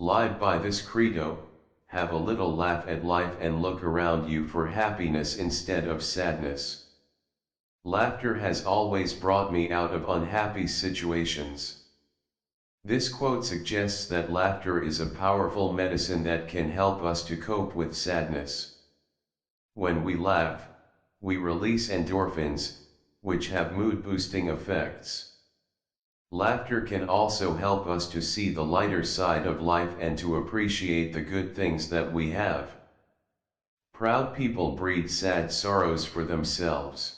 Live by this credo, have a little laugh at life and look around you for happiness instead of sadness. Laughter has always brought me out of unhappy situations. This quote suggests that laughter is a powerful medicine that can help us to cope with sadness. When we laugh, we release endorphins, which have mood-boosting effects. Laughter can also help us to see the lighter side of life and to appreciate the good things that we have. Proud people breed sad sorrows for themselves.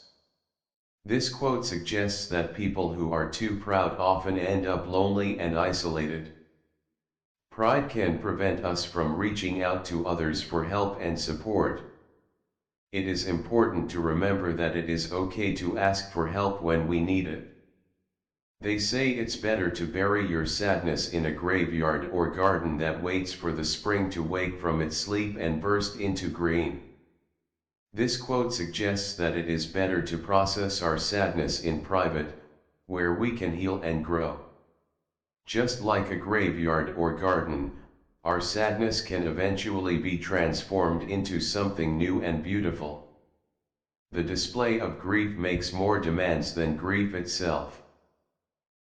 This quote suggests that people who are too proud often end up lonely and isolated. Pride can prevent us from reaching out to others for help and support. It is important to remember that it is okay to ask for help when we need it. They say it's better to bury your sadness in a graveyard or garden that waits for the spring to wake from its sleep and burst into green. This quote suggests that it is better to process our sadness in private, where we can heal and grow. Just like a graveyard or garden, our sadness can eventually be transformed into something new and beautiful. The display of grief makes more demands than grief itself.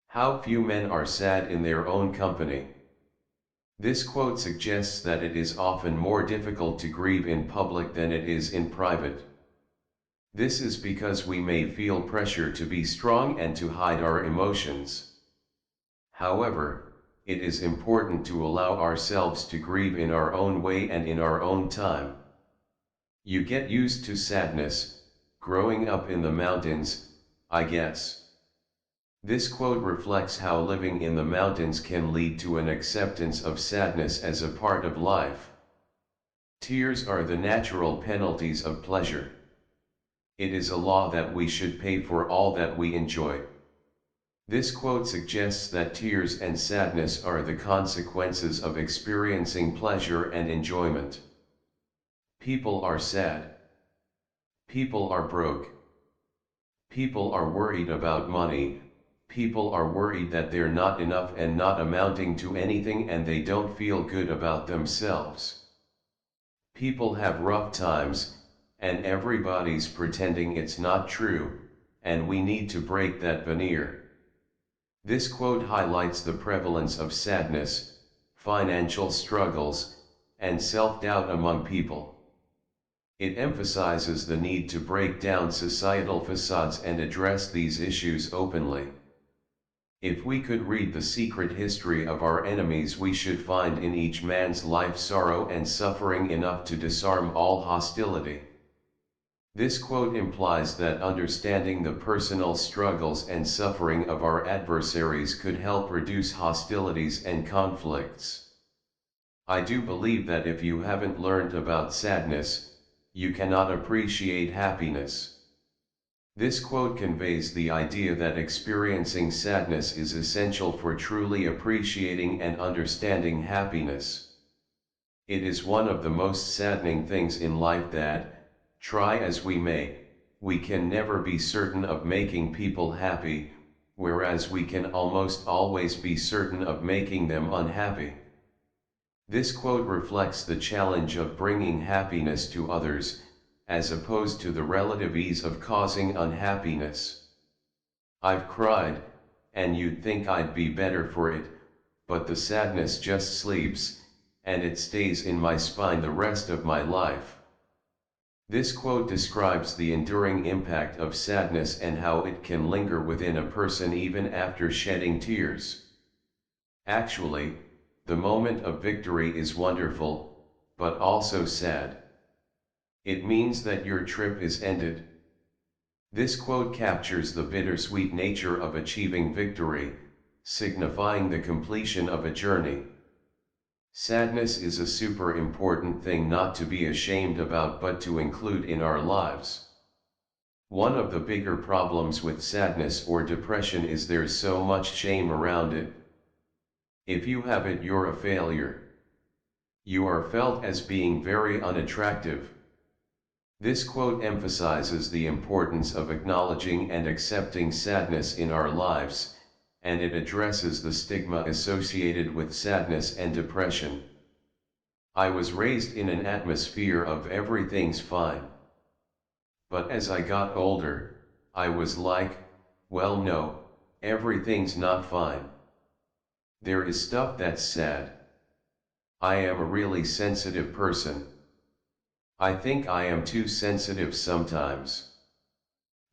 How few men are sad in their own company. This quote suggests that it is often more difficult to grieve in public than it is in private. This is because we may feel pressure to be strong and to hide our emotions. However, it is important to allow ourselves to grieve in our own way and in our own time. You get used to sadness, growing up in the mountains, I guess. This quote reflects how living in the mountains can lead to an acceptance of sadness as a part of life. Tears are the natural penalties of pleasure. It is a law that we should pay for all that we enjoy. This quote suggests that tears and sadness are the consequences of experiencing pleasure and enjoyment. People are sad. People are broke. People are worried about money. People are worried that they're not enough and not amounting to anything, and they don't feel good about themselves. People have rough times, and everybody's pretending it's not true, and we need to break that veneer. This quote highlights the prevalence of sadness, financial struggles, and self-doubt among people. It emphasizes the need to break down societal facades and address these issues openly. If we could read the secret history of our enemies, we should find in each man's life sorrow and suffering enough to disarm all hostility. This quote implies that understanding the personal struggles and suffering of our adversaries could help reduce hostilities and conflicts. I do believe that if you haven't learned about sadness, you cannot appreciate happiness. This quote conveys the idea that experiencing sadness is essential for truly appreciating and understanding happiness. It is one of the most saddening things in life that, try as we may, we can never be certain of making people happy, whereas we can almost always be certain of making them unhappy. This quote reflects the challenge of bringing happiness to others, as opposed to the relative ease of causing unhappiness. I've cried, and you'd think I'd be better for it, but the sadness just sleeps, and it stays in my spine the rest of my life. This quote describes the enduring impact of sadness and how it can linger within a person even after shedding tears. Actually, the moment of victory is wonderful, but also sad. It means that your trip is ended. This quote captures the bittersweet nature of achieving victory, signifying the completion of a journey. Sadness is a super important thing not to be ashamed about but to include in our lives. One of the bigger problems with sadness or depression is there's so much shame around it. If you have it, you're a failure. You are felt as being very unattractive. This quote emphasizes the importance of acknowledging and accepting sadness in our lives, and it addresses the stigma associated with sadness and depression. I was raised in an atmosphere of everything's fine. But as I got older, I was like, well no, everything's not fine. There is stuff that's sad. I am a really sensitive person. I think I am too sensitive sometimes.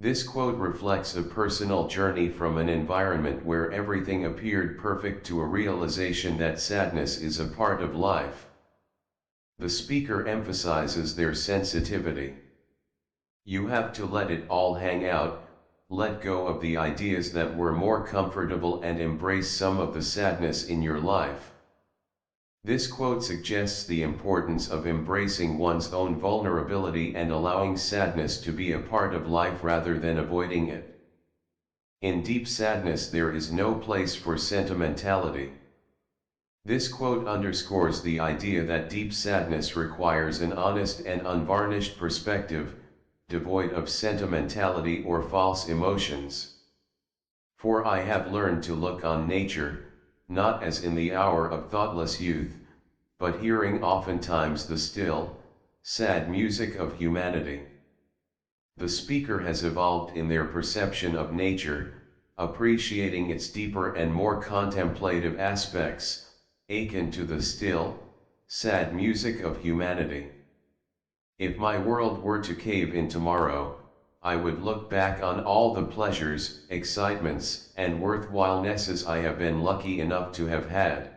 This quote reflects a personal journey from an environment where everything appeared perfect to a realization that sadness is a part of life. The speaker emphasizes their sensitivity. You have to let it all hang out, let go of the ideas that were more comfortable and embrace some of the sadness in your life. This quote suggests the importance of embracing one's own vulnerability and allowing sadness to be a part of life rather than avoiding it. In deep sadness there is no place for sentimentality. This quote underscores the idea that deep sadness requires an honest and unvarnished perspective, devoid of sentimentality or false emotions. For I have learned to look on nature, not as in the hour of thoughtless youth, but hearing oftentimes the still, sad music of humanity. The speaker has evolved in their perception of nature, appreciating its deeper and more contemplative aspects, akin to the still, sad music of humanity. If my world were to cave in tomorrow, I would look back on all the pleasures, excitements, and worthwhilenesses I have been lucky enough to have had.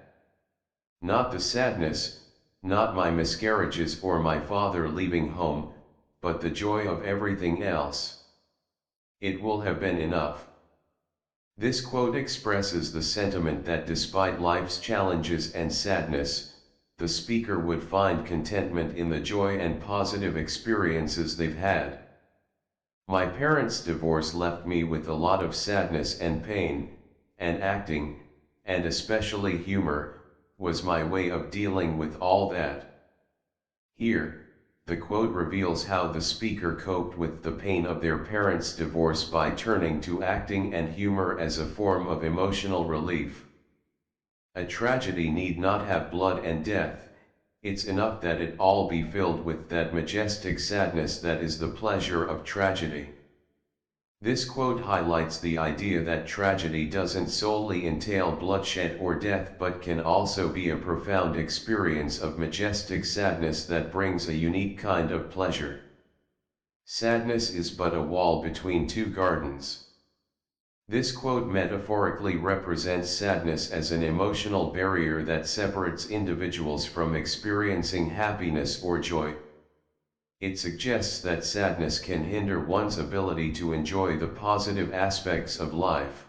Not the sadness, not my miscarriages or my father leaving home, but the joy of everything else. It will have been enough. This quote expresses the sentiment that despite life's challenges and sadness, the speaker would find contentment in the joy and positive experiences they've had. My parents' divorce left me with a lot of sadness and pain, and acting, and especially humor, was my way of dealing with all that. Here, the quote reveals how the speaker coped with the pain of their parents' divorce by turning to acting and humor as a form of emotional relief. A tragedy need not have blood and death, it's enough that it all be filled with that majestic sadness that is the pleasure of tragedy. This quote highlights the idea that tragedy doesn't solely entail bloodshed or death but can also be a profound experience of majestic sadness that brings a unique kind of pleasure. Sadness is but a wall between two gardens. This quote metaphorically represents sadness as an emotional barrier that separates individuals from experiencing happiness or joy. It suggests that sadness can hinder one's ability to enjoy the positive aspects of life.